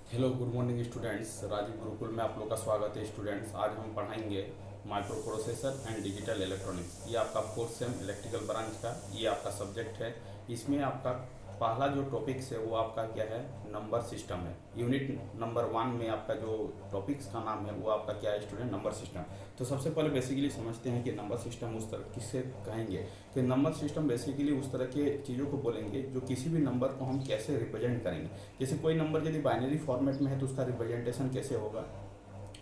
Hello good morning students. Rajeev Gurukul में आप लोग का स्वागत है स्टूडेंट्स। आज हम पढ़ाएंगे micro processor and digital electronics. ये आपका फोर्थ सेम इलेक्ट्रिकल ब्रांच का ये आपका सब्जेक्ट है। इसमें आपका पहला जो टॉपिक्स है वो आपका क्या है, नंबर सिस्टम है। यूनिट नंबर 1 में आपका जो टॉपिक्स का नाम है वो आपका क्या है स्टूडेंट, नंबर सिस्टम। तो सबसे पहले बेसिकली समझते हैं कि नंबर सिस्टम उस तरह किससे कहेंगे कि नंबर सिस्टम बेसिकली उस तरह के चीज़ों को बोलेंगे जो किसी भी नंबर को हम कैसे रिप्रेजेंट करेंगे। जैसे कोई नंबर यदि बाइनरी फॉर्मेट में है तो उसका रिप्रेजेंटेशन कैसे होगा,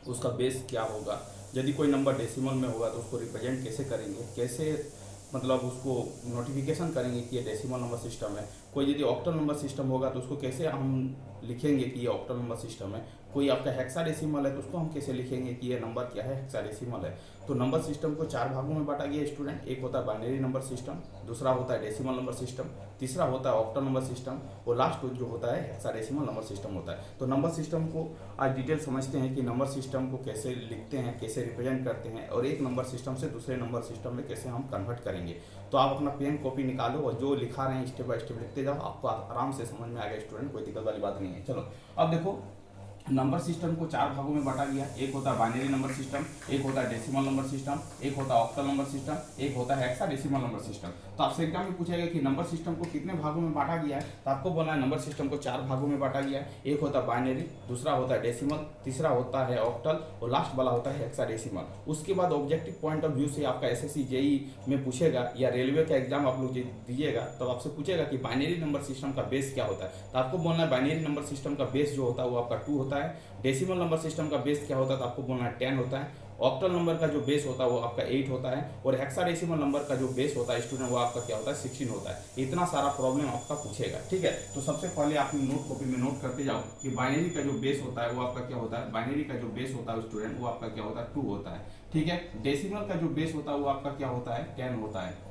उसका बेस क्या होगा। यदि कोई नंबर डेसिमल में होगा तो उसको रिप्रेजेंट कैसे करेंगे, कैसे मतलब उसको नोटिफिकेशन करेंगे कि ये डेसिमल नंबर सिस्टम है। कोई यदि ऑक्टल नंबर सिस्टम होगा तो उसको कैसे हम लिखेंगे कि ये ऑक्टल नंबर सिस्टम है। कोई आपका हेक्साडेसिमल है तो उसको हम कैसे लिखेंगे कि ये नंबर क्या है, हेक्साडेसिमल है। तो नंबर सिस्टम को 4 भागों में बांटा गया स्टूडेंट। एक होता है बाइनरी नंबर सिस्टम, दूसरा होता है डेसिमल नंबर सिस्टम, तीसरा होता है ऑक्टल नंबर सिस्टम और लास्ट जो होता है हेक्साडेसिमल नंबर सिस्टम होता है। तो नंबर सिस्टम को आज डिटेल समझते हैं कि नंबर सिस्टम को कैसे लिखते हैं, कैसे रिप्रेजेंट करते हैं और एक नंबर सिस्टम से दूसरे नंबर सिस्टम में कैसे हम कन्वर्ट करेंगे। तो आप अपना पेन कॉपी निकालो और जो लिखा रहे हैं स्टेप बाय स्टेप लिखते जाओ, आपको आराम से समझ में आ गया स्टूडेंट, कोई दिक्कत वाली बात नहीं है। चलो अब देखो, नंबर सिस्टम को 4 भागों में बांटा गया। एक होता है बाइनरी नंबर सिस्टम, एक होता है डेसिमल नंबर सिस्टम, एक होता है ऑक्टल नंबर सिस्टम, एक होता है हेक्साडेसिमल नंबर सिस्टम। तो आपसे एग्जाम में पूछेगा कि नंबर सिस्टम को कितने भागों में बांटा गया है, तो आपको बोलना है नंबर सिस्टम को 4 भागों में बांटा गया है। एक होता है बाइनरी, दूसरा होता है डेसिमल, तीसरा होता है ऑक्टल और लास्ट वाला होता है हेक्साडेसिमल। उसके बाद ऑब्जेक्टिव पॉइंट ऑफ व्यू से आपका एसएससी जेई में पूछेगा या रेलवे का एग्जाम आप लोग दीजिएगा तो आपसे पूछेगा कि बाइनरी नंबर सिस्टम का बेस क्या होता है। तो आपको बोलना है बाइनरी नंबर सिस्टम का बेस जो होता है वो आपका 2 होता है। डेसिमल नंबर सिस्टम का बेस क्या होता है तो आपको बोलना है 10 होता है। ऑक्टल नंबर का जो बेस होता है वो आपका 8 होता है और हेक्साडेसिमल नंबर का जो बेस होता है स्टूडेंट वो आपका क्या होता है, 16 होता है। इतना सारा प्रॉब्लम आपका पूछेगा, ठीक है। तो सबसे पहले आप नोट कॉपी में नोट करते जाओ कि बाइनरी का जो बेस होता है वो आपका क्या होता है, बाइनरी का जो बेस होता है स्टूडेंट वो आपका क्या होता है, 2 होता है, ठीक है। डेसिमल का जो बेस होता है वो आपका क्या होता है, 10 होता है।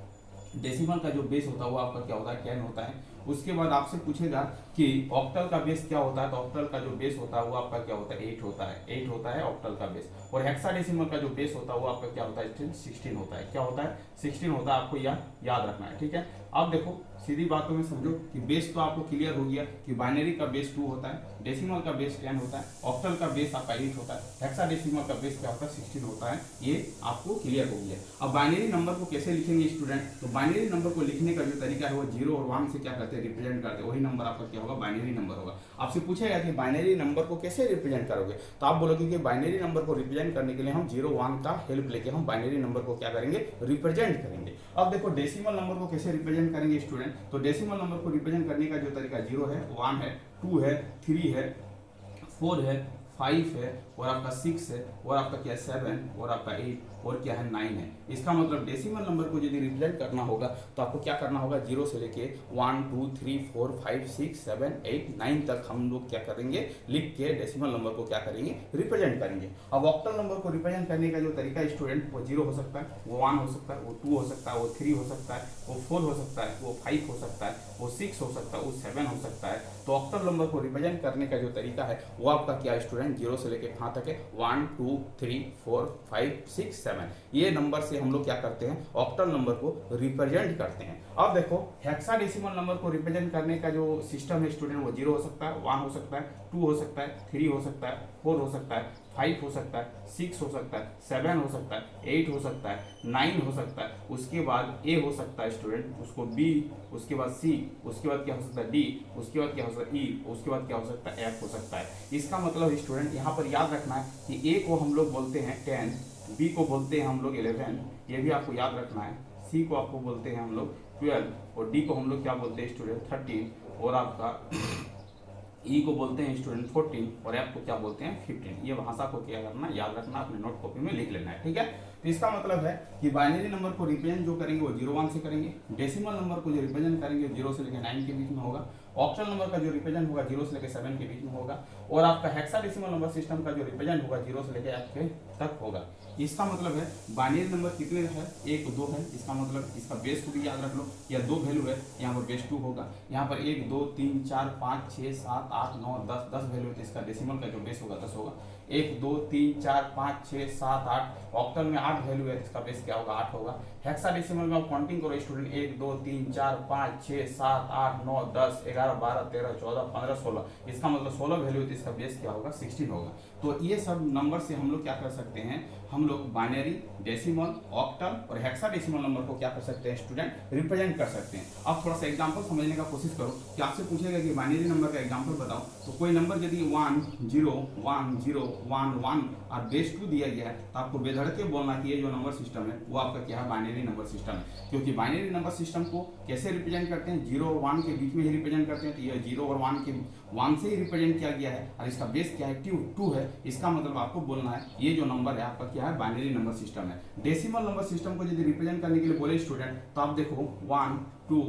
डेसिमल का जो बेस होता है वो आपका क्या होता है, 10 होता है। उसके बाद आपसे पूछेगा कि ऑक्टल का बेस क्या होता है, तो ऑक्टल का जो बेस होता है वो आपका क्या होता है, 8 होता है। 8 होता है ऑक्टल का बेस। और हेक्साडेसिमल का जो बेस होता है वो आपका क्या होता है, 16 होता है। क्या होता है, 16 होता है। आपको याद रखना है, ठीक है। अब देखो सीधी बातों में समझो कि बेस तो आपको क्लियर हो गया कि बाइनरी का बेस 2 होता है, डेसिमल का बेस 10 होता है, ऑक्टल का बेस आपका 8 होता है, हेक्साडेसिमल का बेस क्या होता है, 16 होता है। ये आपको क्लियर हो गया। अब बाइनरी नंबर को कैसे लिखेंगे स्टूडेंट, तो बाइनरी नंबर को लिखने का जो तरीका है वो 0 और 1 से क्या करते हैं, रिप्रेजेंट करते हैं। वही नंबर आपका क्या होगा, बाइनरी नंबर होगा। आपसे पूछेगा कि बाइनरी नंबर को कैसे रिप्रेजेंट करोगे, तो आप बोलोगे कि बाइनरी नंबर को रिप्रेजेंट करने के लिए हम 0 1 का हेल्प लेके हम बाइनरी नंबर को क्या करेंगे, रिप्रेजेंट करेंगे। अब देखो डेसिमल नंबर को कैसे रिप्रेजेंट करेंगे स्टूडेंट, तो डेसिमल नंबर को रिप्रेजेंट करने का जो तरीका 0 है, 1 है, 2 है, 3 है, 4 है, 5 है और आपका 6 है और आपका क्या 7 और आपका 8 और क्या है 9 है। इसका मतलब डेसिमल नंबर को यदि रिप्रेजेंट करना होगा तो आपको क्या करना होगा, 0 से लेके 1 2 3 4 5 6 7 8 9 तक हम लोग क्या करेंगे, लिख के डेसिमल नंबर को क्या करेंगे, रिप्रेजेंट करेंगे। अब ऑक्टल नंबर को रिप्रेजेंट करने का जो तरीका स्टूडेंट, वो 0 हो सकता है, वो 1 हो सकता है, वो 2 हो सकता है, वो 3 हो सकता है, वो 4 हो सकता है, वो 5 हो सकता है, वो 6 हो सकता है, वो 7 हो सकता है। तो ऑक्टल नंबर को रिप्रेजेंट करने का जो तरीका है वो आपका क्या स्टूडेंट, 0 से लेके कहाँ तक है, 1 2 3 4 5 6 7। ये नंबर से हम लोग क्या करते हैं, ऑक्टल नंबर को रिप्रेजेंट करते हैं। अब देखो हेक्साडेसिमल नंबर को रिप्रेजेंट करने का जो सिस्टम है स्टूडेंट, वो 0 हो सकता है, 1 हो सकता है, 2 हो सकता है, 3 हो सकता है, 4 हो सकता है, 5 हो सकता है, 6 हो सकता है, 7 हो सकता है, 8 हो सकता है, 9 हो सकता है। उसके बाद ए हो सकता है स्टूडेंट, उसको बी, उसके बाद सी, उसके बाद क्या हो सकता है डी, उसके बाद क्या हो सकता है ई, उसके बाद क्या हो सकता है एफ हो सकता है। इसका मतलब स्टूडेंट यहाँ पर याद रखना है कि ए को हम लोग बोलते हैं 10, बी को बोलते हैं हम लोग 11, ये भी आपको याद रखना है। सी को आपको बोलते हैं हम लोग 12 और डी को हम लोग क्या बोलते हैं स्टूडेंट 13 और आपका ई को बोलते हैं स्टूडेंट 14 और एफ को क्या बोलते हैं 15। ये भाषा को क्या करना, याद रखना, अपने नोट कॉपी में लिख लेना है, ठीक है। तो इसका मतलब है कि बाइनरी नंबर को रिप्रेजेंट जो करेंगे वो 0 1 से करेंगे, डेसिमल नंबर को जो रिप्रेजेंट करेंगे 0 से लेकर 9 के बीच में होगा, ऑक्टल नंबर का जो रिप्रेजेंट होगा 0 से लेकर 7 के बीच में होगा और आपका हेक्साडेसिमल नंबर सिस्टम का जो रिप्रेजेंट होगा 0 से लेकर आपके तक होगा। इसका मतलब है बाइनरी नंबर कितने है, 1 2 है। इसका मतलब इसका बेस को भी याद रख लो, या 2 वैल्यू है, यहाँ पर बेस 2 होगा। यहाँ पर 1 2 3 4 5 6 7 8 9 10 10 वैल्यू है, तो इसका डेसिमल का जो बेस होगा 10 होगा। 1 2 3 4 5 6 7 8, ऑक्टल में 8 वैल्यू है, इसका बेस क्या होगा 8 होगा। हेक्साडेसिमल में आप काउंटिंग करो स्टूडेंट, 1 2 3 4 5 6 7 8 9 10 11 12 13 14 15 16, इसका मतलब 16 वैल्यू है, तो इसका बेस क्या होगा 16 होगा। तो ये सब नंबर से हम लोग क्या कर सकते हैं, हम लोग बाइनरी, डेसिमल, ऑक्टल और हेक्साडेसिमल नंबर को क्या कर सकते हैं स्टूडेंट, रिप्रेजेंट कर सकते हैं। अब थोड़ा सा एग्जांपल समझने का कोशिश करो कि आपसे पूछेगा कि बाइनरी नंबर का एग्जांपल बताओ, तो कोई नंबर यदि 1 0 1 0 1 1 और बेस 2 दिया गया है, तो आपको बेधड़के बोलना कि ये जो नंबर सिस्टम है वो आपका क्या है, बाइनरी नंबर सिस्टम है। क्योंकि बाइनरी नंबर सिस्टम को कैसे रिप्रेजेंट करते हैं, 0 और 1 के बीच में ही रिप्रेजेंट करते हैं, तो ये 0 और 1 के 1 से ही रिप्रेजेंट किया गया है, और इसका बेस क्या है 2 है। इसका मतलब आपको बोलना है ये जो नंबर है आपका क्या है, बाइनरी नंबर सिस्टम है। डेसिमल नंबर सिस्टम को यदि रिप्रेजेंट करने के लिए बोले स्टूडेंट, तो आप देखो 1 2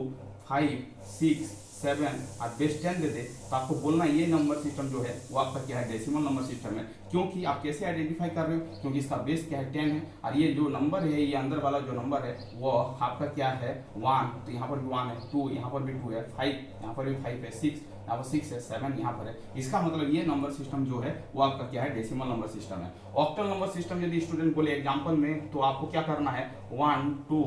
5 6 7 और बेस 10 दे दे, तो आपको बोलना ये नंबर सिस्टम जो है वो आपका क्या है, डेसिमल नंबर सिस्टम है। क्योंकि आप कैसे आइडेंटिफाई कर रहे हो, क्योंकि इसका बेस क्या है 10 है, और ये जो नंबर है, ये अंदर वाला जो नंबर है वो आपका क्या है 1, तो यहाँ पर भी 1 है, 2 यहाँ पर भी 2 है, 5 यहाँ पर भी 5 है, 6 यहाँ पर 6 है, 7 यहाँ पर है। इसका मतलब ये नंबर सिस्टम जो है वो आपका क्या है, डेसिमल नंबर सिस्टम है। ऑक्टल नंबर सिस्टम यदि स्टूडेंट बोले एग्जाम्पल में, तो आपको क्या करना है 1 2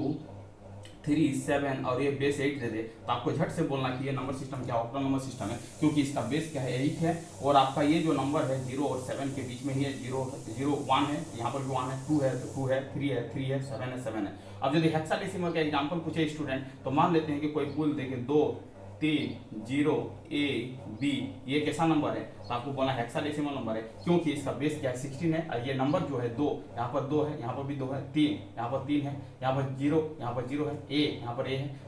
3 7 और ये बेस 8 दे दे, तो आपको झट से बोलना कि ये नंबर सिस्टम क्या ऑक्टल नंबर सिस्टम है, क्योंकि इसका बेस क्या है 8 है, और आपका ये जो नंबर है 0 और 7 के बीच में ही है, 0 0 1 है, यहाँ पर भी 1 है, 2 है तो 2 है, 3 है 3 है, 7 है 7 है। अब यदि हेक्साडेसिमल का एग्जांपल पूछे स्टूडेंट, तो मान लेते हैं कि कोई बोल दे कि 2 3 0 A B, ये कैसा नंबर है, तो आपको बोलना हेक्साडेसिमल नंबर है, क्योंकि इसका बेस क्या है 16 है, और ये नंबर जो है 2, यहाँ पर 2 है, यहाँ पर भी 2 है, 3 यहाँ पर 3 है, यहाँ पर 0 यहाँ पर 0 है, A यहाँ पर A है,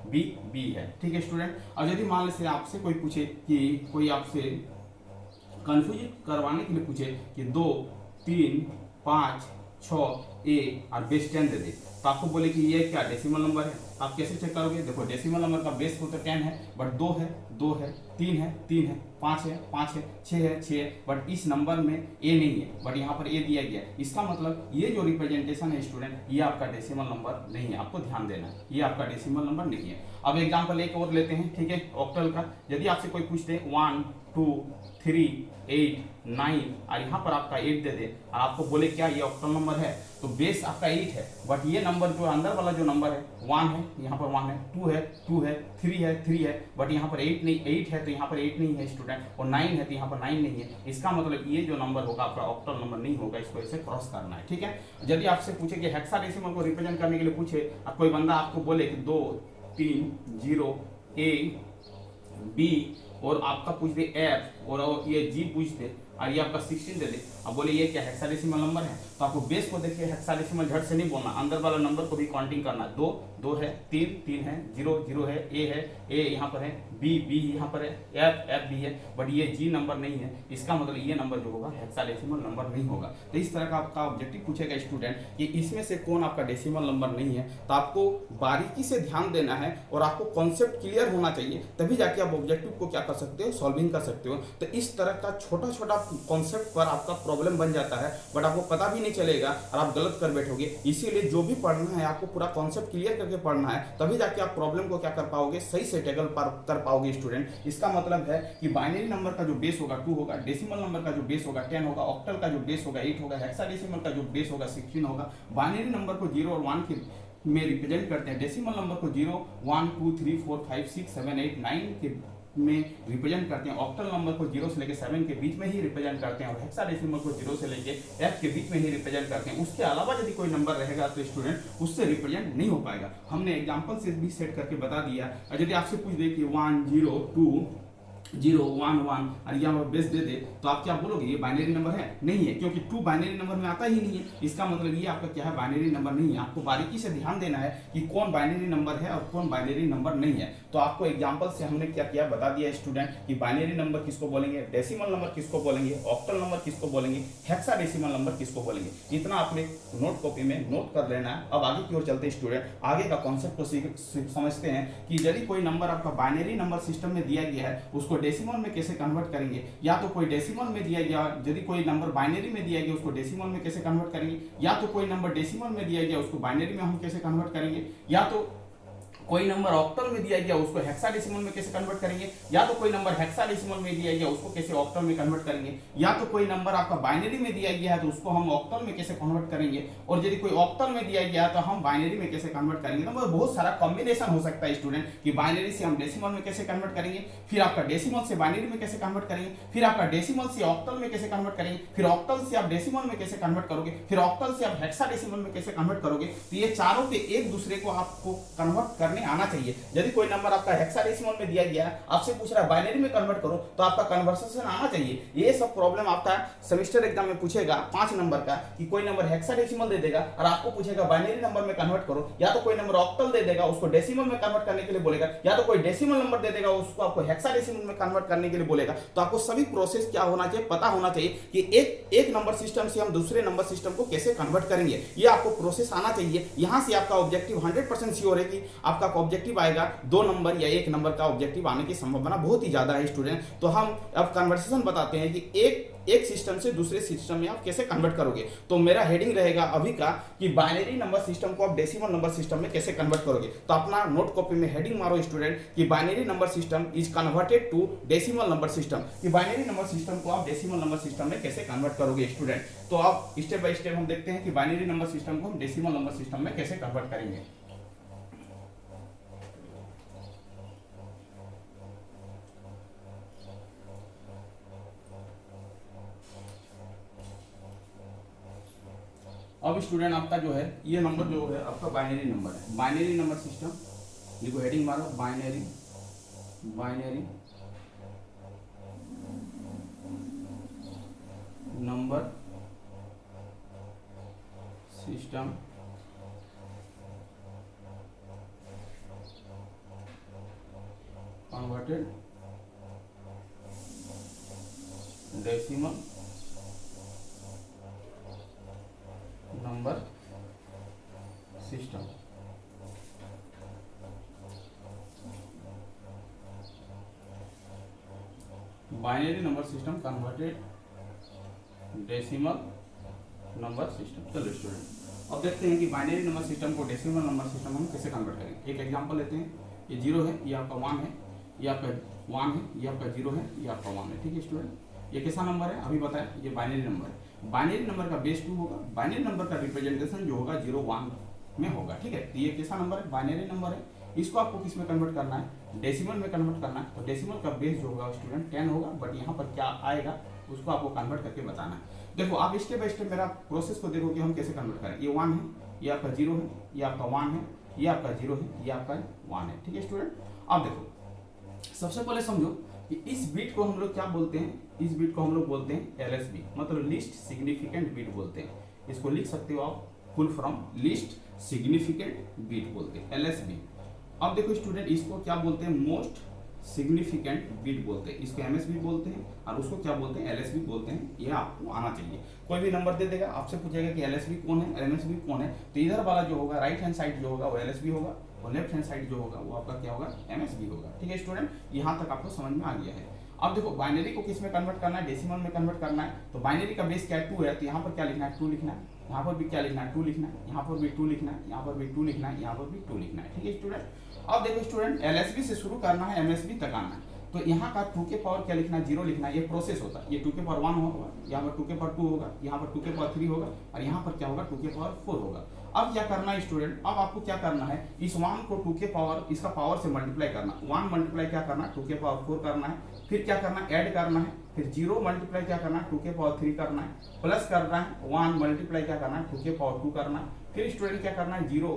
B है। ठीक है स्टूडेंट। अब यदि मान लीजिए आपसे कोई पूछे कि कोई आपसे कंफ्यूज करवाने के लिए पूछे कि 2 3 5 6 A और बेस 10 दे दे, तो आपको बोले कि ये क्या डेसिमल नंबर है, आप कैसे चेक करोगे, देखो डेसिमल नंबर का बेस को तो 10 है, बट 2 है 3 है 3 है, 5 है 5 है, 6 है 6 है, बट इस नंबर में ए नहीं है, बट यहाँ पर ए दिया गया है। इसका मतलब ये जो रिप्रेजेंटेशन है स्टूडेंट, ये आपका डेसिमल नंबर नहीं है, आपको ध्यान देना है, ये आपका डेसिमल नंबर नहीं है। अब एग्जाम्पल एक और लेते हैं, ठीक है, ऑक्टल का। यदि आपसे कोई पूछते 1 2 3 8 9 और यहाँ पर आपका 8 दे दे, और आपको बोले क्या ये ऑक्टल नंबर है, तो बेस आपका 8 है, बट ये नंबर जो अंदर वाला जो नंबर है 1 है, यहाँ पर 1 है, 2 है 2 है, 3 है, बट यहाँ पर 8 नहीं, 8 है तो यहाँ पर 8 नहीं है स्टूडेंट, और 9 है तो यहाँ पर 9 नहीं है। इसका मतलब ये जो नंबर होगा आपका ऑक्टल नंबर नहीं होगा, इसको ऐसे क्रॉस करना है। ठीक है। यदि आपसे पूछे कि हेक्साडेसिमल को रिप्रेजेंट करने के लिए पूछे, अब कोई बंदा आपको बोले कि 2 3 0 A B और आपका पूछ दे F और ये G पूछ दे, और ये आपका 16 दे दे, अब बोले ये क्या हेक्साडेसिमल नंबर है, तो आपको बेस को देखिए हेक्साडेसिमल झट से नहीं बोलना, अंदर वाला नंबर को भी काउंटिंग करना। 2 2 है, 3 है, 0 0 है, A यहाँ पर है, B यहाँ पर है, F भी है, बट ये G नंबर नहीं है। इसका मतलब ये नंबर जो होगा हेक्साडेसिमल नंबर नहीं होगा। तो इस तरह का आपका ऑब्जेक्टिव पूछेगा स्टूडेंट कि इसमें से कौन आपका डेसिमल नंबर नहीं है, तो आपको बारीकी से ध्यान देना है और आपको कॉन्सेप्ट क्लियर होना चाहिए, तभी जाके आप ऑब्जेक्टिव को क्या कर सकते हो, सॉल्विंग कर सकते हो। तो इस तरह का छोटा छोटा कॉन्सेप्ट पर आपका प्रॉब्लम बन जाता है, बट आपको पता भी नहीं चलेगा और आप गलत कर बैठोगे। इसीलिए जो भी पढ़ना है आपको पूरा कॉन्सेप्ट क्लियर करके पढ़ना है, तभी जाके आप प्रॉब्लम को क्या कर पाओगे, सही से टैकल कर पाओगे स्टूडेंट। इसका मतलब है कि बाइनरी नंबर का जो बेस होगा 2 होगा, डेसिमल नंबर का जो बेस होगा 10 होगा, ऑक्टल का जो बेस होगा 8 होगा, हेक्साडेसिमल का जो बेस होगा 16 होगा। बाइनरी नंबर को 0 और 1 के में रिप्रेजेंट करते हैं, डेसिमल नंबर को 0 1 2 3 4 5 6 7 8 9 के में रिप्रेजेंट करते हैं, ऑक्टल नंबर को 0 से लेकर 7 के बीच में ही रिप्रेजेंट करते हैं, और हेक्साडेसिमल को 0 से लेकर F के बीच में ही रिप्रेजेंट करते हैं। उसके अलावा यदि कोई नंबर रहेगा तो स्टूडेंट उससे रिप्रेजेंट नहीं हो पाएगा। हमने एग्जांपल से भी सेट करके बता दिया। और यदि आपसे पूछ दे कि 1 0 2 0 1 1 और यहाँ बेस दे दे, तो आप क्या बोलोगे, ये बाइनरी नंबर है? नहीं है, क्योंकि 2 बाइनरी नंबर में आता ही नहीं है। इसका मतलब ये आपका क्या है, बाइनरी नंबर नहीं है। आपको बारीकी से ध्यान देना है कि कौन बाइनरी नंबर है और कौन बाइनरी नंबर नहीं है। तो आपको एग्जांपल से हमने क्या किया, बता दिया स्टूडेंट कि बाइनरी नंबर किसको बोलेंगे, डेसिमल नंबर किसको बोलेंगे, ऑक्टल नंबर किसको बोलेंगे, हेक्साडेसिमल नंबर किसको बोलेंगे। इतना आपने नोट कॉपी में नोट कर लेना है। अब आगे की ओर चलते स्टूडेंट, आगे का कॉन्सेप्ट को समझते हैं कि यदि कोई नंबर आपका बाइनरी नंबर सिस्टम में दिया गया है, उसको डेसिमल में कैसे कन्वर्ट करेंगे। या तो कोई डेसिमल में दिया गया, यदि कोई नंबर बाइनरी में दिया गया उसको डेसिमल में कैसे कन्वर्ट करेंगे, या तो कोई नंबर डेसिमल में दिया गया उसको बाइनरी में हम कैसे कन्वर्ट करेंगे, या तो कोई नंबर ऑक्टल में दिया गया उसको हेक्साडेसिमल में कैसे कन्वर्ट करेंगे, या तो कोई नंबर हेक्साडेसिमल में दिया गया उसको कैसे ऑक्टल में कन्वर्ट करेंगे, या तो कोई नंबर आपका बाइनरी में दिया गया है तो उसको हम ऑक्टल में कैसे कन्वर्ट करेंगे, और यदि कोई ऑक्टल में दिया गया है तो हम बाइनरी में कैसे कन्वर्ट करेंगे। तो बहुत सारा कॉम्बिनेशन हो सकता है स्टूडेंट कि बाइनरी से हम डेसिमल में कैसे कन्वर्ट करेंगे, फिर आपका डेसिमल से बाइनरी में कैसे कन्वर्ट करेंगे, फिर आपका डेसिमल से ऑक्टल में कैसे कन्वर्ट करेंगे, फिर ऑक्टल से आप डेसिमल में कैसे कन्वर्ट करोगे, फिर ऑक्टल से आप हेक्साडेसिमल में कैसे कन्वर्ट करोगे। तो ये चारों पे एक दूसरे को आपको कन्वर्ट करने आना चाहिए। यदि कोई नंबर आपका हेक्साडेसिमल में दिया गया है, आपसे पूछ रहा है बाइनरी में कन्वर्ट करो, तो आपका कन्वर्सेशन आना चाहिए। ये सब प्रॉब्लम आपका सेमेस्टर एग्जाम में पूछेगा 5 नंबर का कि कोई नंबर हेक्साडेसिमल दे देगा और आपको पूछेगा बाइनरी नंबर में कन्वर्ट करो, या तो कोई नंबर ऑक्टल दे देगा उसको डेसिमल में कन्वर्ट करने के लिए बोलेगा, या तो कोई डेसिमल नंबर दे देगा उसको आपको हेक्साडेसिमल में कन्वर्ट करने के लिए बोलेगा। तो आपको सभी प्रोसेस क्या होना चाहिए, पता होना चाहिए कि एक नंबर सिस्टम से हम दूसरे नंबर सिस्टम को कैसे कन्वर्ट करेंगे, ये आपको प्रोसेस आना चाहिए। यहां से आपका ऑब्जेक्टिव 100% श्योर है कि आपका ऑब्जेक्टिव आएगा 2 नंबर या 1 नंबर का ऑब्जेक्टिव आने की संभावना बहुत ही ज्यादा है स्टूडेंट। तो हम अब कन्वर्सेशन बताते हैं कि एक सिस्टम से दूसरे सिस्टम में आप कैसे कन्वर्ट करोगे। तो मेरा हेडिंग रहेगा अभी का कि बाइनरी नंबर सिस्टम को आप डेसिमल नंबर सिस्टम में कैसे कन्वर्ट करोगे। तो अपना नोट कॉपी में हेडिंग मारो स्टूडेंट कि binary number system is converted to decimal number system, कि बाइनरी नंबर सिस्टम को आप डेसिमल नंबर सिस्टम में कैसे कन्वर्ट करोगे स्टूडेंट। तो आप स्टेप बाय स्टेप हम देखते हैं कि बाइनरी नंबर सिस्टम को हम डेसिमल नंबर सिस्टम में कैसे कन्वर्ट करेंगे। अब स्टूडेंट आपका जो है ये नंबर जो है आपका बाइनरी नंबर है, बाइनरी नंबर सिस्टम, देखो हेडिंग मारो binary number system converted decimal number system. Binary number system converted decimal number system. चलो स्टूडेंट अब देखते हैं कि बाइनरी नंबर सिस्टम को डेसिमल नंबर सिस्टम हम कैसे कन्वर्ट करेंगे। एक एग्जांपल लेते हैं, ये 0 है, ये आपका 1 है, ये आपका 1 है, ये आपका 0 है, ये आपका 1 है। ठीक है स्टूडेंट, ये कैसा नंबर है अभी बताएं, ये बाइनरी नंबर है। बाइनरी नंबर का बेस 2 होगा, बाइनरी नंबर का रिप्रेजेंटेशन जो होगा 0 1 में होगा। ठीक है, तो ये कैसा नंबर है, बाइनरी नंबर है। इसको आपको किस में कन्वर्ट करना है, डेसिमल में कन्वर्ट करना है। तो डेसिमल का बेस जो होगा स्टूडेंट 10 होगा, बट यहाँ पर क्या आएगा उसको आपको कन्वर्ट करके बताना है। देखो आप स्टेप बाय स्टेप मेरा प्रोसेस को देखो कि हम कैसे कन्वर्ट करें। ये 1 है, ये आपका 0 है, ये आपका 1 है, ये आपका 0 है, ये आपका 1 है। ठीक है स्टूडेंट, अब देखो सबसे पहले समझो कि इस बीट को हम लोग क्या बोलते हैं, इस बीट को हम लोग बोलते हैं LSB, मतलब लीस्ट सिग्निफिकेंट बीट बोलते हैं। इसको लिख सकते हो आप full from least significant bit बोलते हैं LSB। अब देखो स्टूडेंट इसको क्या बोलते हैं, मोस्ट सिग्निफिकेंट बीट बोलते हैं, इसको MSB बोलते हैं, और उसको क्या बोलते हैं LSB बोलते हैं। ये आपको आना चाहिए। कोई भी नंबर दे देगा, आपसे पूछेगा कि LSB कौन है, MSB कौन है, तो इधर वाला जो होगा राइट हैंड साइड जो होगा वो LSB होगा, और लेफ्ट हैंड साइड जो होगा वो आपका क्या होगा, MSB होगा। ठीक है स्टूडेंट, यहाँ तक आपको समझ में आ गया है। अब देखो बाइनरी को किस में कन्वर्ट करना है, डेसिमल में कन्वर्ट करना है। तो बाइनरी का बेस क्या है, 2 है, तो यहाँ पर क्या लिखना है, 2 लिखना है, यहाँ पर भी क्या लिखना है, 2 लिखना है, यहाँ पर भी 2 लिखना है, यहाँ पर भी 2 लिखना है, यहाँ पर भी 2 लिखना है। ठीक है स्टूडेंट, अब देखो स्टूडेंट LSB से शुरू करना है, MSB तक आना है। तो यहाँ का 2 के पावर क्या लिखना है, 0 लिखना है। ये प्रोसेस होता है, ये 2 के पावर 1 होगा, यहाँ पर 2 के पावर 2 होगा, यहाँ पर 2 के पावर 3 होगा, और यहाँ पर क्या होगा 2 के पावर 4 होगा। अब क्या करना है स्टूडेंट, अब आपको क्या करना है, इस 1 को 2 के पावर इसका पावर से मल्टीप्लाई करना। 1 मल्टीप्लाई क्या करना है, 2 के पावर 4 करना है, फिर क्या करना है, ऐड करना है, फिर 0 मल्टीप्लाई क्या करना है, 2 के पावर 3 करना है, प्लस करना है 1 मल्टीप्लाई क्या करना है, 2 के पावर 2 करना है, फिर स्टूडेंट क्या करना है, 0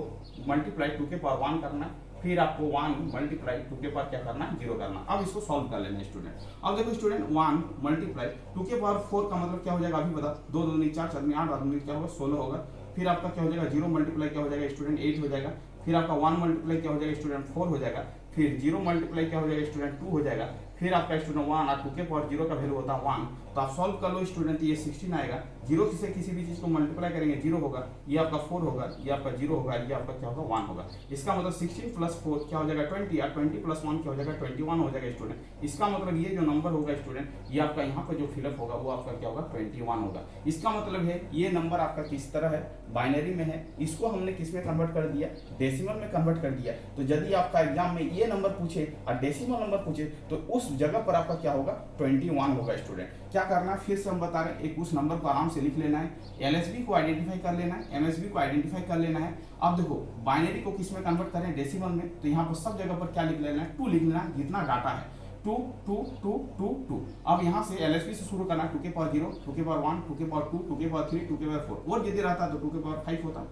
मल्टीप्लाई 2 के पावर 1 करना है, फिर आपको 1 मल्टीप्लाई 2 के पावर क्या करना है, 0 करना। अब इसको सॉल्व कर लेना है स्टूडेंट। अब देखो स्टूडेंट 1 मल्टीप्लाई 2 के पावर 4 का मतलब क्या हो जाएगा, अभी बता, 2 2 9 4 4 8 8 क्या होगा, 16 होगा। फिर आपका क्या हो जाएगा, 0 मल्टीप्लाई क्या हो जाएगा स्टूडेंट, 8 हो जाएगा। फिर आपका 1 मल्टीप्लाई क्या हो जाएगा स्टूडेंट, 4 हो जाएगा। फिर 0 मल्टीप्लाई क्या हो जाएगा स्टूडेंट 2 हो जाएगा, फिर आपका स्टूडेंट 1 और 2 के पावर 0 का वैल्यू होता है 1, तो आप सॉल्व कर लो स्टूडेंट, ये 16 आएगा। 0 से किसी भी चीज को मल्टीप्लाई करेंगे 0 होगा, ये आपका 4 होगा, ये आपका 0 होगा, ये आपका क्या होगा 1 होगा। इसका मतलब 16 प्लस 4 क्या हो जाएगा 20, या 20 प्लस 1 क्या हो जाएगा 21 हो जाएगा स्टूडेंट। इसका मतलब ये जो नंबर होगा स्टूडेंट, ये आपका यहाँ पर जो फिलअप होगा वो आपका क्या होगा 21 होगा। इसका मतलब है ये नंबर आपका किस तरह है, बाइनरी में है, इसको हमने किस में कन्वर्ट कर दिया, डेसिमल में कन्वर्ट कर दिया। तो यदि आपका एग्जाम में ये नंबर पूछे और डेसिमल नंबर पूछे तो उस जगह पर आपका क्या होगा 21 होगा स्टूडेंट। क्या करना है फिर से हम बता रहे हैं, एक उस नंबर को आराम से लिख लेना है, एलएसबी को आइडेंटिफाई कर लेना है, एमएसबी को आइडेंटिफाई कर लेना है। अब देखो बाइनरी को किस में कन्वर्ट करें, डेसिमल में, तो यहाँ पर सब जगह पर क्या लिख लेना है 2 लिख लेना है, जितना डाटा है 2 2 2 2 2। अब यहाँ से एलएसबी से शुरू करना है 2 के पावर 0, 2 के पावर 1, 2 के पावर 2, 2 के पावर 3, 2 के पावर 4, और यदि रहता तो 2 के पावर 5 होता,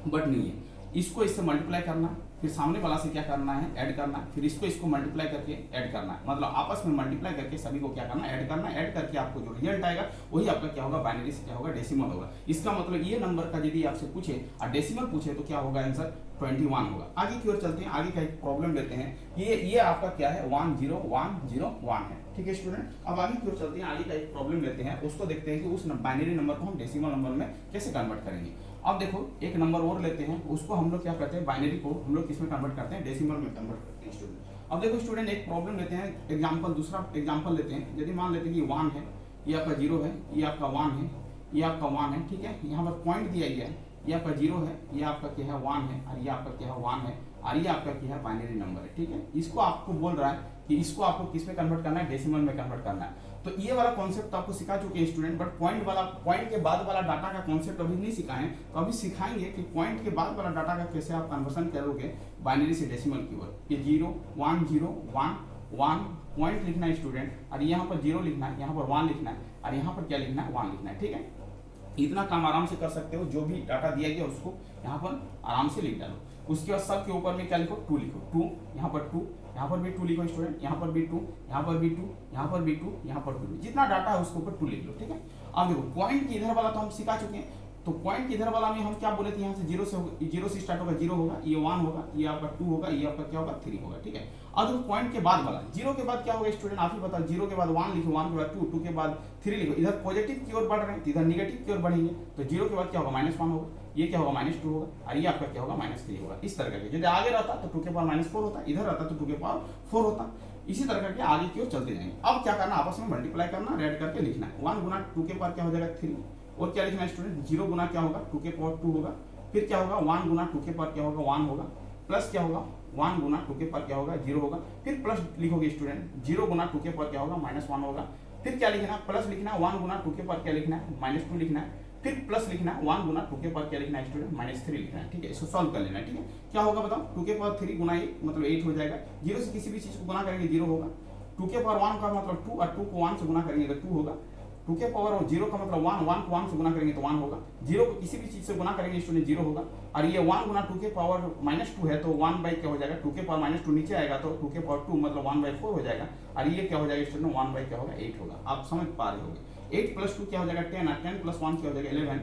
बट नहीं है। इसको इससे मल्टीप्लाई करना, फिर सामने वाला से क्या करना है ऐड करना, फिर इसको मल्टीप्लाई करके ऐड करना है, मतलब आपस में मल्टीप्लाई करके सभी को क्या करना है ऐड करना, ऐड करके आपको जो रिजल्ट आएगा वही आपका क्या होगा बाइनरी से क्या होगा डेसिमल होगा। इसका मतलब ये नंबर का यदि आपसे पूछे और डेसिमल पूछे तो क्या होगा आंसर 21 होगा। आगे की ओर चलते हैं, आगे का एक प्रॉब्लम लेते हैं, ये आपका क्या है 10101 है, ठीक है स्टूडेंट। अब आगे की ओर चलते हैं, आगे का एक प्रॉब्लम लेते हैं, उसको देखते हैं कि उस बाइनरी नंबर को हम डेसिमल नंबर में कैसे कन्वर्ट करेंगे। अब देखो एक नंबर और लेते हैं, उसको हम लोग क्या करते हैं बाइनरी को हम लोग किस में कन्वर्ट करते हैं डेसिमल में कन्वर्ट करते हैं स्टूडेंट। अब देखो स्टूडेंट एक प्रॉब्लम लेते हैं, एग्जांपल दूसरा एग्जांपल लेते हैं। यदि मान लेते हैं कि 1 है, ये आपका 0 है, ये आपका 1 है, ये आपका 1 है, ठीक है। यहाँ पर पॉइंट दिया गया है, ये आपका 0 है, ये आपका क्या है 1 है, और ये आपका क्या है 1 है, और ये आपका क्या है बाइनरी नंबर है, ठीक है। इसको आपको बोल रहा है कि इसको आपको किस में कन्वर्ट करना है डेसिमल में कन्वर्ट करना है। तो ये वाला कॉन्सेप्ट आपको सिखा चुके हैं स्टूडेंट, बट पॉइंट के बाद वाला डाटा का कॉन्सेप्ट अभी नहीं सिखाए हैं, तो अभी सिखाएंगे कि पॉइंट के बाद वाला डाटा का कैसे आप कन्वर्सन करोगे बाइनरी से डेसिमल की ओर। ये 0 1 0 1 1 पॉइंट लिखना है स्टूडेंट, और यहाँ पर 0 लिखना है, यहाँ पर 1 लिखना है, और यहाँ पर क्या लिखना है 1 लिखना है, ठीक है। इतना काम आराम से कर सकते हो, जो भी डाटा दिया गया उसको यहाँ पर आराम से लिख डालो। उसके बाद सब के ऊपर में क्या लिखो 2 लिखो, 2 यहाँ पर 2, यहाँ पर भी 2 लिखो स्टूडेंट, यहाँ पर भी 2, यहाँ पर भी 2, यहाँ पर भी 2, यहाँ पर 2, जितना डाटा है उसके ऊपर 2 लिख लो, ठीक है। अब देखो पॉइंट की इधर वाला तो हम सिखा चुके हैं, तो पॉइंट की इधर वाला में हम क्या बोले थे, यहाँ से 0 से स्टार्ट होगा, 0 होगा, ये 1 होगा, ये आपका 2 होगा, ये आपका क्या होगा 3 होगा, ठीक है। अब देखो पॉइंट के बाद वाला 0 के बाद क्या होगा स्टूडेंट, आप ही बताओ। 0 के बाद 1 लिखो, 1 के बाद 2, 2 के बाद 3 लिखो। इधर पॉजिटिव की ओर बढ़ रहे हैं, इधर निगेटिव की ओर बढ़ेंगे, तो 0 के बाद क्या होगा -1 होगा, ये क्या होगा -2 होगा, और ये आपका क्या होगा -3 होगा। इस तरह करके यदि आगे रहता तो 2 के पावर -4 होता, इधर रहता तो 2 के पावर 4 होता। इसी तरह करके आगे की ओर चलते जाएंगे। अब क्या करना, आपस में मल्टीप्लाई करना, रेड करके लिखना है। 1 गुना 2 के पावर क्या हो जाएगा 3, और क्या लिखना है स्टूडेंट 0 गुना क्या होगा 2 के पावर 2 होगा, फिर क्या होगा 1 गुना 2 के पावर क्या होगा 1 होगा, प्लस क्या होगा 1 गुना 2 के पावर क्या होगा 0 होगा, फिर प्लस लिखोगे स्टूडेंट 0 गुना 2 के पावर क्या होगा -1 होगा, फिर क्या लिखना प्लस लिखना 1 गुना 2 के पावर क्या लिखना है -2 लिखना है, फिर प्लस लिखना 1 गुना 2 के पावर क्या लिखना है स्टूडेंट -3 लिखना है, ठीक है। इसको सॉल्व कर लेना है, ठीक है। क्या होगा बताओ 2 के पावर 3 गुना 1 मतलब 8 हो जाएगा। 0 से किसी भी चीज को गुना करेंगे 0 होगा, 2 के पावर 1 का मतलब 2, और 2 को 1 से गुना करेंगे तो 2 होगा। 2 के पावर 0 का मतलब 1, 1 को 1 से गुना करेंगे तो 1 होगा। 0 को किसी भी चीज से गुना करेंगे स्टूडेंट 0 होगा, और ये 1 गुना 2 के पावर -2 है तो 1 बाई क्या हो जाएगा 2 के पावर -2 नीचे आएगा तो 2 के पावर 2 मतलब 1/4 हो जाएगा, और ये क्या हो जाएगा स्टूडेंट 1 बाई क्या होगा 8 होगा। आप समझ पा रहे होंगे। 8 + 2 क्या हो जाएगा 10, और 10 + 1 क्या हो जाएगा 11,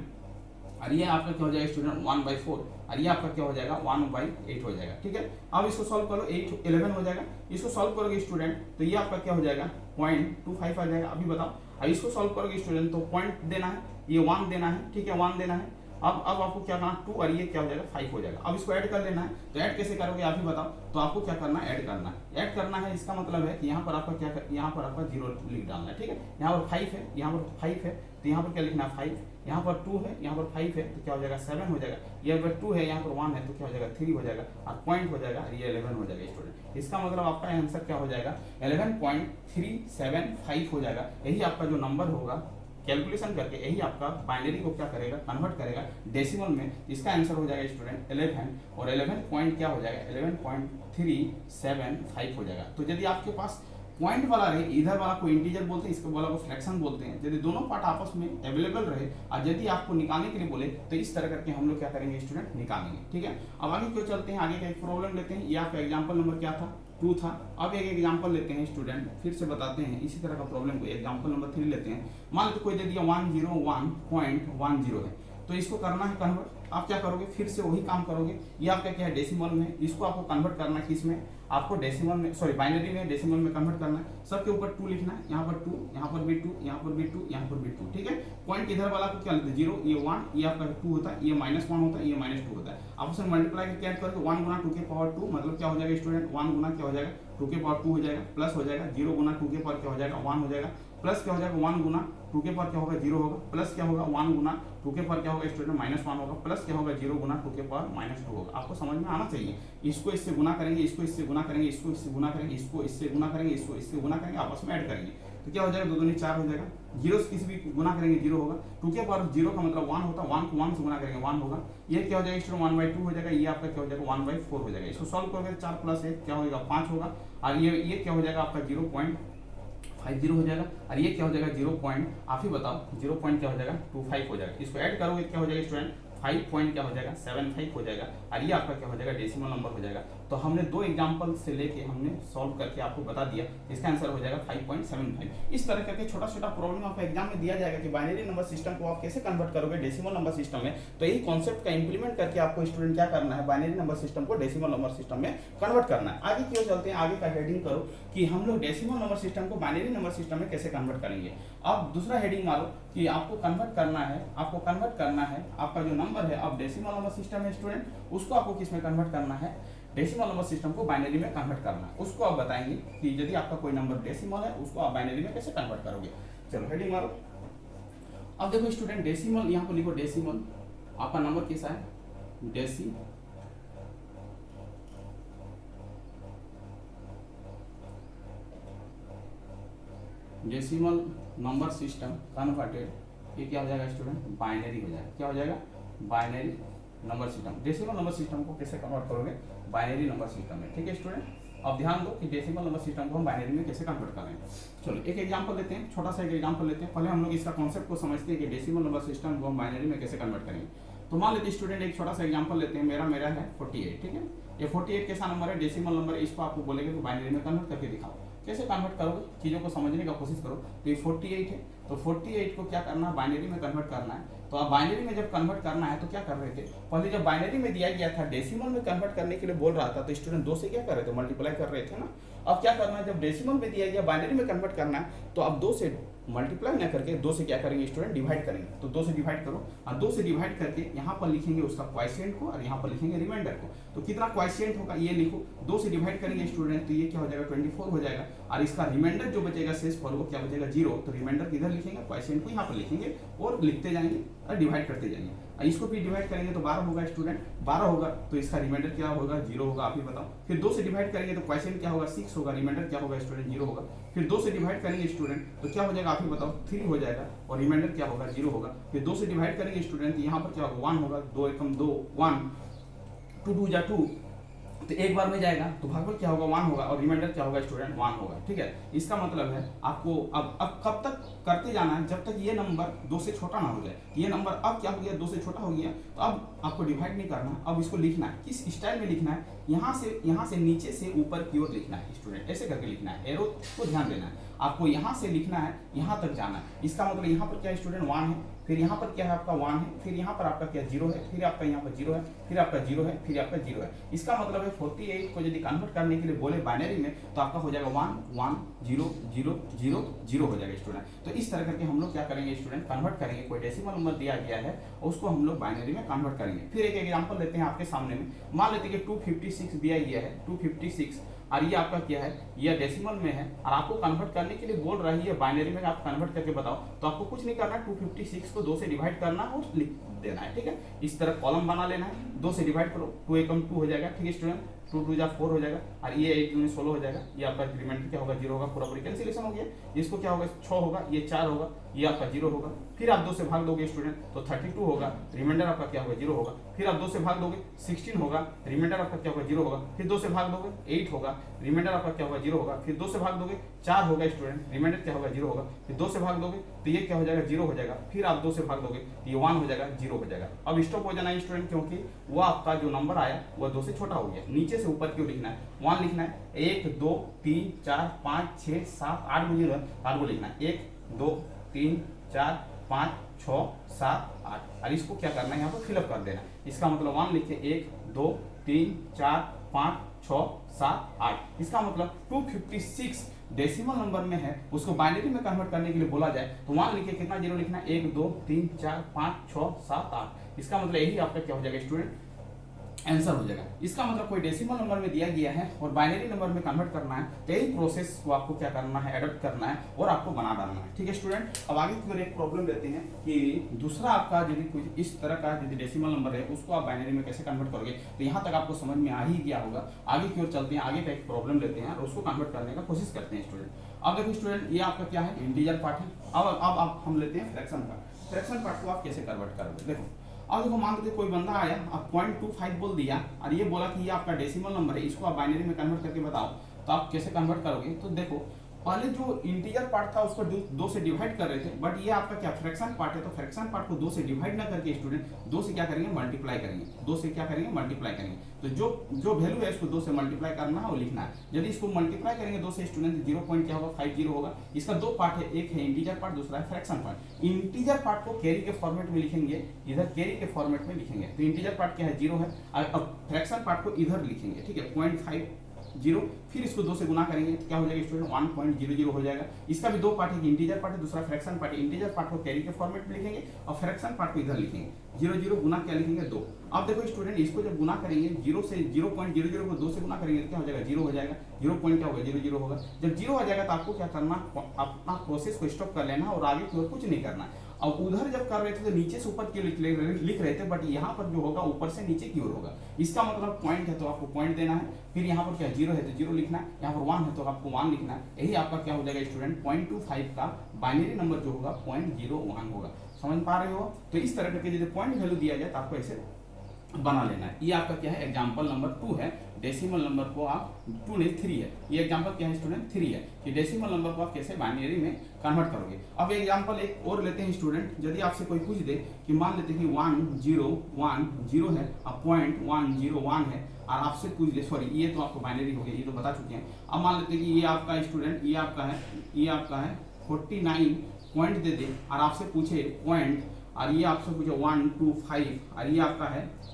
और ये आपका क्या हो जाएगा स्टूडेंट 1/4, और ये आपका क्या हो जाएगा 1/8 हो जाएगा, ठीक है। अब इसको सॉल्व करो, 8 11 हो जाएगा। इसको सॉल्व करोगे स्टूडेंट तो ये आपका क्या हो जाएगा 0.25 आ जाएगा। अभी बताओ, अब इसको सॉल्व करोगे स्टूडेंट तो पॉइंट देना है, ये 1 देना है, ठीक है 1 देना है। अब आपको क्या करना 2 और ये क्या हो जाएगा 5 हो जाएगा। अब इसको ऐड कर लेना है, तो ऐड कैसे करोगे आप ही बताओ। तो आपको क्या करना है ऐड करना है, ऐड करना है। इसका मतलब है कि यहाँ पर आपका क्या यहाँ पर आपका 0 लिख डालना है, ठीक है। यहाँ पर 5 है, यहाँ पर 5 है, तो यहाँ पर क्या लिखना है 5, यहाँ पर 2 है, यहाँ पर 5 है, तो क्या हो जाएगा 7 हो जाएगा। यहाँ पर 2 है, यहाँ पर 1 है, तो क्या हो जाएगा 3 हो जाएगा, और पॉइंट हो जाएगा, ये 11 हो जाएगा स्टूडेंट। इसका मतलब आपका आंसर क्या हो जाएगा 11.375 हो जाएगा। यही आपका जो नंबर होगा कैलकुलेशन करके यही आपका बाइनरी को क्या करेगा कन्वर्ट करेगा डेसिमल में। इसका आंसर हो जाएगा स्टूडेंट 11, और 11 पॉइंट क्या हो जाएगा 11.375 हो जाएगा। तो यदि आपके पास पॉइंट वाला रहे, इधर वाला को इंटीजर बोलते हैं, इसको वाला को फ्रैक्शन बोलते हैं, यदि दोनों पार्ट आपस में अवेलेबल रहे और यदि आपको निकालने के लिए बोले तो इस तरह करके हम लोग क्या करेंगे स्टूडेंट निकालेंगे, ठीक है। अब आगे क्यों चलते हैं, आगे का एक प्रॉब्लम लेते हैं। ये आपका एग्जाम्पल नंबर क्या था 2 था। अब एक एग्जाम्पल लेते हैं स्टूडेंट, फिर से बताते हैं इसी तरह का प्रॉब्लम को। एग्जाम्पल नंबर 3 लेते हैं। मान लो कोई दे दिया 101.10 है, तो इसको करना है कन्वर्ट। आप क्या करोगे, फिर से वही काम करोगे। ये आपका क्या है, डेसिमल में, इसको आपको कन्वर्ट करना है किसमें, आपको डेसिमल में, सॉरी बाइनरी में, डेसिमल में कन्वर्ट करना है। सबके ऊपर 2 लिखना है, यहाँ पर 2, यहाँ पर भी 2, यहाँ पर भी 2, यहाँ पर भी 2, ठीक है। पॉइंट इधर वाला को क्या लेते हैं, 0, ये 1, ये आपका 2 होता है, ये -1 होता है, ये -2 होता है। आप उसे मल्टीप्लाई करके ऐड करके 1 गुना 2 के पावर 2, मतलब क्या हो जाएगा स्टूडेंट, 1 गुना क्या हो जाएगा 2 के पावर 2 हो जाएगा, प्लस हो जाएगा 0 गुना 2 के पावर क्या हो जाएगा 1 हो जाएगा, प्लस क्या हो जाएगा 1 गुना 2 के पावर क्या होगा 0 होगा, प्लस क्या होगा 1 गुना 2 के पावर क्या होगा स्टूडेंट -1 होगा, प्लस क्या होगा 0 गुना 2 के पावर -2 होगा। आपको समझ में आना चाहिए। इसको इससे गुना करेंगे, इसको इससे गुना करेंगे, इसको इससे गुना करेंगे, इसको इससे गुना करेंगे, इसको इससे गुना करेंगे, आपस में ऐड करेंगे तो क्या हो जाएगा 2 दूनी 4 हो जाएगा। 0 से किसी भी गुना करेंगे 0 होगा, 2 के पावर 0 का मतलब 1 होता है, 1 को 1 से गुना करेंगे 1 होगा। ये क्या हो जाएगा स्टूडेंट 1/2 हो जाएगा, ये आपका क्या हो जाएगा 1/4 हो जाएगा। इसको सॉल्व करोगे 4 + 1 क्या होगा 5 होगा, और ये क्या हो जाएगा आपका 0.50 हो जाएगा, और ये क्या हो जाएगा 0 पॉइंट, आप ही बताओ 0 पॉइंट क्या हो जाएगा 25 हो जाएगा। इसको ऐड करोगे क्या हो जाएगा स्टूडेंट 5 पॉइंट क्या हो जाएगा 75 हो जाएगा, और ये आपका क्या हो जाएगा डेसिमल नंबर हो जाएगा। तो हमने 2 एग्जांपल से लेके हमने सॉल्व करके आपको बता दिया, इसका आंसर हो जाएगा 5.75। इस तरह करके छोटा छोटा प्रॉब्लम आपको एग्जाम में दिया जाएगा कि बाइनरी नंबर सिस्टम को आप कैसे कन्वर्ट करोगे डेसिमल नंबर सिस्टम में। तो यही कॉन्सेप्ट का इंप्लीमेंट करके आपको स्टूडेंट क्या करना है, बाइनरी नंबर सिस्टम को डेसिमल नंबर सिस्टम में कन्वर्ट करना है। आगे क्यों चलते हैं, आगे का हेडिंग करो कि हम लोग डेसिमल नंबर सिस्टम को बाइनरी नंबर सिस्टम में कैसे कन्वर्ट करेंगे। अब दूसरा हेडिंग मारो कि आपको कन्वर्ट करना है, आपका जो नंबर है, अब डेसिमल नंबर सिस्टम है स्टूडेंट, उसको आपको किस में कन्वर्ट करना है, डेसिमल नंबर सिस्टम को बाइनरी में कन्वर्ट करना है। उसको आप बताएंगे कि यदि आपका कोई नंबर डेसिमल है उसको आप बाइनरी में कैसे कन्वर्ट करोगे। चलो हेडिंग मारो। अब देखो स्टूडेंट डेसिमल, यहाँ पर लिखो डेसिमल, आपका नंबर कैसा है डेसिमल नंबर सिस्टम कन्वर्टेड, ये क्या हो जाएगा स्टूडेंट बाइनरी हो जाएगा। क्या हो जाएगा binary number system. Decimal number system को कैसे कन्वर्ट करोगे बाइनरी नंबर सिस्टम में, ठीक है स्टूडेंट। अब ध्यान दो कि डेसिमल नंबर सिस्टम को हम बाइनरी में कैसे कन्वर्ट करेंगे। चलो एक एग्जांपल लेते हैं, छोटा सा एक एग्जांपल लेते हैं। पहले हम लोग इसका कॉन्सेप्ट को समझते हैं कि डेसिमल नंबर सिस्टम को हम बाइनरी में कैसे कन्वर्ट करेंगे। तो मान लेते स्टूडेंट एक छोटा सा एग्जांपल लेते हैं, मेरा है 48, ठीक है। ये 48 कैसा नंबर है, डेसिमल नंबर है, इसको आपको बोलेंगे तो बाइनरी में कन्वर्ट करके दिखाओ। कैसे कन्वर्ट करोगे, चीज़ों को समझने का कोशिश करो। तो ये 48 है, तो 48 को क्या करना है बाइनरी में कन्वर्ट करना है। तो आप बाइनरी में जब कन्वर्ट करना है तो क्या कर रहे थे, पहले जब बाइनरी में दिया गया था डेसिमल में कन्वर्ट करने के लिए बोल रहा था तो स्टूडेंट 2 से क्या कर रहे थे मल्टीप्लाई कर रहे थे ना। अब क्या करना है, जब डेसिमल में दिया गया बाइनरी में कन्वर्ट करना है तो अब 2 से मल्टीप्लाई ना करके 2 से क्या करेंगे स्टूडेंट डिवाइड करेंगे। तो 2 से डिवाइड करो, और 2 से डिवाइड करके यहाँ पर लिखेंगे उसका क्वाइशिएंट को और यहाँ पर लिखेंगे रिमाइंडर को। तो कितना क्वाइशिएंट होगा ये लिखो, 2 से डिवाइड करेंगे स्टूडेंट तो ये क्या हो जाएगा 24 हो जाएगा, और इसका रिमाइंडर जो बचेगा शेष फल वो क्या बचेगा 0। तो रिमाइंडर किधर लिखेंगे, क्वाइशिएंट को यहाँ पर लिखेंगे और लिखते जाएंगे और डिवाइड करते जाएंगे। इसको भी डिवाइड करेंगे तो 12 होगा स्टूडेंट, 12 होगा तो इसका रिमाइंडर क्या होगा 0 होगा, आप ही बताओ। फिर 2 से डिवाइड करेंगे तो क्वाइशिएंट क्या होगा 6 होगा, रिमाइंडर क्या होगा स्टूडेंट 0 होगा। फिर 2 से डिवाइड करेंगे स्टूडेंट तो क्या हो जाएगा आप ही बताओ 3 हो जाएगा, और रिमाइंडर क्या होगा 0 होगा। फिर 2 से डिवाइड करेंगे स्टूडेंट यहाँ पर क्या होगा 1 होगा, 2 एकम 2 1, 2 2 जा 2, तो एक बार में जाएगा तो भागफल क्या होगा 1 होगा, और रिमाइंडर क्या होगा स्टूडेंट 1 होगा, ठीक है। इसका मतलब है आपको अब कब तक करते जाना है, जब तक ये नंबर 2 से छोटा ना हो जाए। ये नंबर अब क्या हो गया 2 से छोटा हो गया, तो अब आपको डिवाइड नहीं करना, अब इसको लिखना है। किस स्टाइल में लिखना है, यहाँ से नीचे से ऊपर की ओर लिखना है स्टूडेंट, ऐसे करके लिखना है। एरो को ध्यान देना है, आपको यहाँ से लिखना है, यहाँ तक जाना है। इसका मतलब यहाँ पर क्या स्टूडेंट 1 है, फिर यहाँ पर क्या है आपका 1 है, फिर यहाँ पर आपका क्या 0 है, फिर आपका यहाँ पर 0 है, फिर आपका 0 है, फिर आपका 0 है। इसका मतलब है 48 को यदि कन्वर्ट करने के लिए बोले बाइनरी में तो आपका हो जाएगा 1 1 0 0 0 0 हो जाएगा स्टूडेंट। तो इस तरह करके हम लोग क्या करेंगे स्टूडेंट कन्वर्ट करेंगे, कोई डेसिमल नंबर दिया गया है उसको हम लोग बाइनरी में कन्वर्ट करेंगे। फिर एक एग्जांपल लेते हैं आपके सामने में, मान लेते हैं कि 256 दिया गया है, 256 और ये आपका क्या है, ये डेसिमल में है और आपको कन्वर्ट करने के लिए बोल रही है बाइनरी में आप कन्वर्ट करके बताओ। तो आपको कुछ नहीं करना, 256 को 2 से डिवाइड करना और लिख देना है, ठीक है। इस तरह कॉलम बना लेना है, 2 से डिवाइड करो, 2 एकम 2 हो जाएगा, ठीक है स्टूडेंट। 2 2 जा 4 हो जाएगा, और ये 8 दूनी 16 हो जाएगा। ये आपका रिमाइंडर क्या होगा 0 होगा, पूरा पूरी कैंसिलेशन हो गया। इसको क्या होगा 6 होगा, ये 4 होगा, ये आपका 0 होगा। फिर आप 2 से भाग दोगे स्टूडेंट तो 32 होगा, रिमाइंडर आपका क्या होगा 0 होगा। फिर आप 2 से भाग दोगे 16 होगा, रिमाइंडर आपका क्या होगा 0 होगा। फिर 2 से भाग दोगे 8 होगा, रिमाइंडर आपका क्या होगा 0 होगा। फिर 2 से भाग दोगे 4 होगा स्टूडेंट, रिमाइंडर क्या होगा 0 होगा। फिर 2 से भाग दोगे तो ये क्या हो जाएगा 0 हो जाएगा। फिर आप 2 से भाग दोगे तो ये 1 हो जाएगा, 0 हो जाएगा। अब स्टॉप हो जाना है स्टूडेंट, क्योंकि वो आपका जो नंबर आया वो 2 से छोटा हो गया। नीचे से ऊपर क्यों लिखना है, 1 लिखना है, 1 2 3 4 5 6 7 8 को 8 को लिखना है, 1 2 3 4 5 6 7 8 और इसको क्या करना है यहाँ पर फिलअप कर देना। इसका मतलब 1 लिखे 1 2 3 4 5 6 7 8। इसका मतलब 256 डेसिमल नंबर में है, उसको बाइनरी में कन्वर्ट करने के लिए बोला जाए तो 1 लिखे कितना जीरो लिखना है 1 2 3 4 5 6 7 8। इसका मतलब यही आपका क्या हो जाएगा स्टूडेंट, आंसर हो जाएगा। इसका मतलब कोई डेसिमल नंबर में दिया गया है और बाइनरी नंबर में कन्वर्ट करना है तो यही प्रोसेस को आपको क्या करना है, एडॉप्ट करना है और आपको बना डालना है। ठीक है स्टूडेंट, अब आगे की ओर एक प्रॉब्लम लेते हैं कि दूसरा आपका यदि कुछ इस तरह का यदि डेसिमल नंबर है उसको आप बाइनरी में कैसे कन्वर्ट करोगे। तो यहाँ तक आपको समझ में आ ही गया होगा। आगे की ओर चलते हैं, आगे का एक प्रॉब्लम लेते हैं और उसको कन्वर्ट करने का कोशिश करते हैं स्टूडेंट। अब देखो स्टूडेंट, ये आपका क्या है, इंटीजर पार्ट है। अब हम लेते हैं फ्रैक्शन पार्ट। फ्रैक्शन पार्ट को आप कैसे कन्वर्ट करोगे, देखो अब देखो मान लीजिए कोई बंदा आया, आप 0.25 बोल दिया और ये बोला कि ये आपका डेसिमल नंबर है, इसको आप बाइनरी में कन्वर्ट करके बताओ, तो आप कैसे कन्वर्ट करोगे। तो देखो पहले जो इंटीजर पार्ट था उसको 2 से डिवाइड कर रहे थे, बट ये आपका क्या फ्रैक्शन पार्ट है, तो फ्रैक्शन पार्ट को 2 से डिवाइड ना करके स्टूडेंट 2 से क्या करेंगे, मल्टीप्लाई करेंगे। 2 से क्या करेंगे, मल्टीप्लाई करेंगे। तो जो वैल्यू है इसको 2 से मल्टीप्लाई करना है और लिखना है। यदि इसको मल्टीप्लाई करेंगे 2 से स्टूडेंट 0 पॉइंट क्या होगा, 50 होगा। इसका 2 पार्ट है, एक है इंटीजर पार्ट, दूसरा है फ्रैक्शन पार्ट। इंटीजर पार्ट को कैरी के फॉर्मेट में लिखेंगे, इधर कैरी के फॉर्मेट में लिखेंगे। तो इंटीजर पार्ट क्या है, 0 है। अब फ्रैक्शन पार्ट को इधर लिखेंगे, ठीक है, 0.50, फिर इसको 2 से गुना करेंगे तो क्या हो जाएगा स्टूडेंट, 1.00 हो जाएगा। इसका भी 2 पार्ट है, इंटीजर पार्ट है, दूसरा फ्रैक्शन पार्ट है। इंटीजर पार्ट को कैरी के फॉर्मेट में लिखेंगे और फ्रैक्शन पार्ट को इधर लिखेंगे। 0 गुना क्या लिखेंगे, 2। अब देखो स्टूडेंट, इसको जब गुना करेंगे 0 से 0.00 को 2 से गुना करेंगे तो क्या हो जाएगा, 0 हो जाएगा। 0 पॉइंट क्या होगा, 00 होगा। जब 0 हो जाएगा तो आपको क्या करना, अपना प्रोसेस को स्टॉप कर लेना और आगे की ओर कुछ नहीं करना। अब उधर जब कर रहे थे तो नीचे से ऊपर की लिख रहे थे, बट यहाँ पर जो होगा ऊपर से नीचे की ओर होगा। इसका मतलब पॉइंट है तो आपको पॉइंट देना है, फिर यहाँ पर क्या 0 है तो 0 लिखना है, यहाँ पर 1 है तो आपको 1 लिखना है। यही आपका क्या हो जाएगा स्टूडेंट, 0.25 का बाइनरी नंबर जो होगा 0.01 होगा। समझ पा रहे हो। तो इस तरह करके यदि पॉइंट वैल्यू दिया जाए तो आपको ऐसे बना लेना है। ये आपका क्या है, एग्जांपल नंबर 2 है। डेसिमल नंबर को आप 2 नहीं 3 है, ये एग्जांपल क्या है स्टूडेंट, 3 है कि डेसिमल नंबर को आप कैसे बाइनरी में कन्वर्ट करोगे। अब एग्जांपल एक और लेते हैं स्टूडेंट। यदि आपसे कोई पूछ दे कि मान लेते हैं कि 1010 है, अब 0.101 है और आपसे पूछ दे, सॉरी ये तो आपको बाइनरी हो गया, ये तो बता चुके हैं। अब मान लेते हैं कि ये आपका स्टूडेंट, ये आपका है 49 पॉइंट दे दे और आपसे पूछे पॉइंट, और ये आपसे पूछे 125 और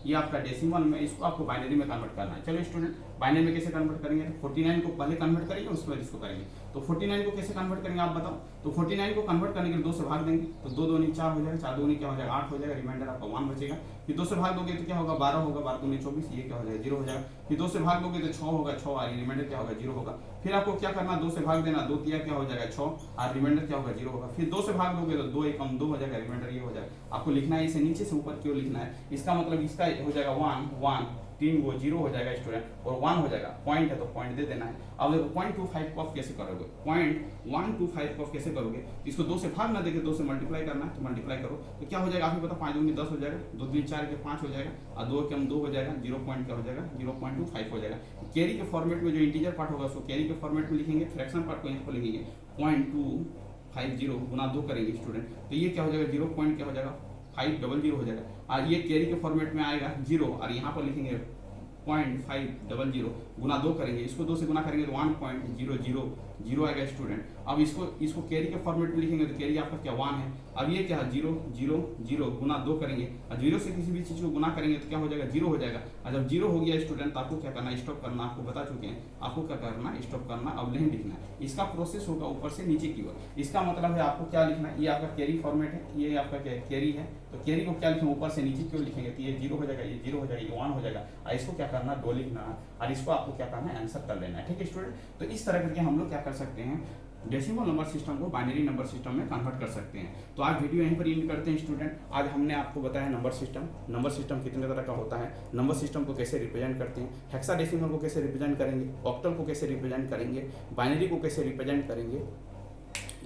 ये आपका डेसिमल में, इसको आपको बाइनरी में कन्वर्ट करना है। चलो स्टूडेंट, बाइनरी में कैसे कन्वर्ट करेंगे, तो 49 को पहले कन्वर्ट करेंगे उसके बाद इसको करेंगे। तो 49 को कैसे कन्वर्ट करेंगे आप बताओ। तो 49 को कन्वर्ट करने के लिए 2 से भाग देंगे, तो 2 दूनी 4 हो जाएगा, 4 दूनी क्या हो जाएगा 8 हो जाएगा, रिमाइंडर आपका 1 बचेगा। फिर 2 से भाग दोगे तो क्या होगा 12 होगा, 12 दूनी 24, ये क्या हो जाएगा 0 हो जाएगा। फिर 2 से भाग दोगे तो 6 होगा, 6 और रिमाइंडर क्या होगा 0 होगा। फिर आपको क्या करना, 2 से भाग देना, 2 तिया क्या हो जाएगा 6 और रिमाइंडर क्या होगा 0 होगा। फिर 2 से भाग दोगे तो 2 एकम 2 हो जाएगा, रिमाइंडर ये हो जाएगा। आपको लिखना है इसे नीचे से ऊपर की ओर लिखना है। इसका मतलब इसका हो जाएगा 1 3 वो 0 हो जाएगा स्टूडेंट और 1 हो जाएगा। पॉइंट है तो पॉइंट दे देना है। अब देखो 0.25 को आप कैसे करोगे, 0.125 को आप कैसे करोगे, इसको 2 से भाग ना देके 2 से मल्टीप्लाई करना है, तो मल्टीप्लाई करो तो क्या हो जाएगा आप ही बताओ, 5 दूनी 10 हो जाएगा, 2 दूनी 4 के 5 हो जाएगा और 2 के 2 हो जाएगा, 0 पॉइंट क्या हो जाएगा 0.25 हो जाएगा। कैरी के फॉर्मेट में जो इंटीजर पार्ट होगा उसको कैरी के फॉर्मेट में लिखेंगे, फ्रैक्शन पार्ट को यहाँ पर लिखेंगे 0.250 गुना 2 करेंगे स्टूडेंट, तो ये क्या हो जाएगा 0 पॉइंट क्या हो जाएगा 500 हो जाएगा। और ये कैरी के फॉर्मेट में आएगा 0 और यहाँ पर लिखेंगे 0.500 गुना 2 करेंगे, इसको 2 से गुना करेंगे तो 1.000 आएगा स्टूडेंट। अब इसको कैरी के फॉर्मेट में लिखेंगे तो कैरी आपका क्या 1 है। अब ये क्या है 0 गुना 2 करेंगे और 0 से किसी भी चीज को गुना करेंगे तो क्या हो जाएगा 0 हो जाएगा। और जब 0 हो गया स्टूडेंट तो आपको क्या करना है, स्टॉप करना, आपको बता चुके हैं आपको क्या करना है, स्टॉप करना, अब नहीं लिखना है। इसका प्रोसेस होगा ऊपर से नीचे की ओर। इसका मतलब है आपको क्या लिखना है, ये आपका कैरी फॉर्मेट है, ये आपका कैरी है, तो कैरी को क्या लिखेंगे ऊपर से नीचे की ओर लिखेंगे, तो ये 0 हो जाएगा, ये 0 हो जाएगा, ये 1 हो जाएगा। और इसको क्या करना है 2 लिखना है और इसको आपको क्या करना है आंसर कर लेना है। ठीक है स्टूडेंट, तो इस तरह करके हम लोग क्या कर सकते हैं, डेसिमल नंबर सिस्टम को बाइनरी नंबर सिस्टम में कन्वर्ट कर सकते हैं। तो आज वीडियो यहीं पर एंड करते हैं स्टूडेंट। आज हमने आपको बताया नंबर सिस्टम कितने तरह का होता है, नंबर सिस्टम को कैसे रिप्रेजेंट करते हैं, हेक्साडेसिमल को कैसे रिप्रेजेंट करेंगे, ऑक्टल को कैसे रिप्रेजेंट करेंगे, बाइनरी को कैसे रिप्रेजेंट करेंगे,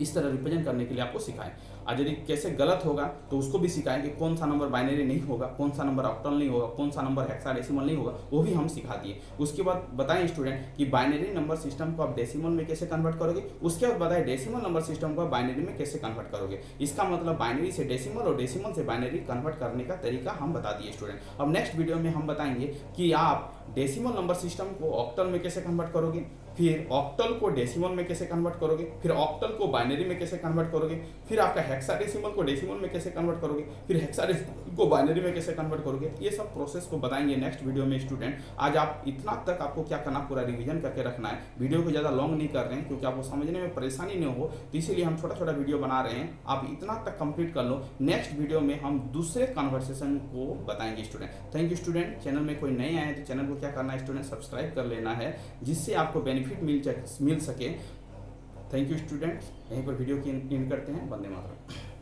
इस तरह रिप्रेजेंट करने के लिए आपको सिखाएं। और यदि कैसे गलत होगा तो उसको भी सिखाएं कि कौन सा नंबर बाइनरी नहीं होगा, कौन सा नंबर ऑक्टल नहीं होगा, कौन सा नंबर हेक्साडेसिमल नहीं होगा, वो भी हम सिखा दिए। उसके बाद बताएं स्टूडेंट कि बाइनरी नंबर सिस्टम को आप डेसिमल में कैसे कन्वर्ट करोगे, उसके बाद बताएं डेसिमल नंबर सिस्टम को आप बाइनरी में कैसे कन्वर्ट करोगे। इसका मतलब बाइनरी से डेसिमल और डेसिमल से बाइनरी कन्वर्ट करने का तरीका हम बता दिए स्टूडेंट। अब नेक्स्ट वीडियो में हम बताएंगे कि आप डेसिमल नंबर सिस्टम को ऑक्टल में कैसे कन्वर्ट करोगे, फिर ऑक्टल को डेसिमल में कैसे कन्वर्ट करोगे, फिर ऑक्टल को बाइनरी में कैसे कन्वर्ट करोगे, फिर आपका हेक्साडेसिमल को डेसिमल में कैसे कन्वर्ट करोगे, फिर हेक्साडेसिमल को बाइनरी में कैसे कन्वर्ट करोगे, ये सब प्रोसेस को बताएंगे नेक्स्ट वीडियो में स्टूडेंट। आज आप इतना तक आपको क्या करना, पूरा रिवीजन करके रखना है। वीडियो को ज़्यादा लॉन्ग नहीं कर रहे हैं क्योंकि आपको समझने में परेशानी नहीं हो, तो इसीलिए हम छोटा छोटा वीडियो बना रहे हैं। आप इतना तक कंप्लीट कर लो, नेक्स्ट वीडियो में हम दूसरे कन्वर्सेशन को बताएंगे student. Thank you student. Channel में कोई नए आए तो चैनल को क्या करना है स्टूडेंट, सब्सक्राइब कर लेना है, जिससे आपको बेनिफिट मिल सके। Thank you student. यहीं पर वीडियो की एंड करते हैं। वंदे मातरम।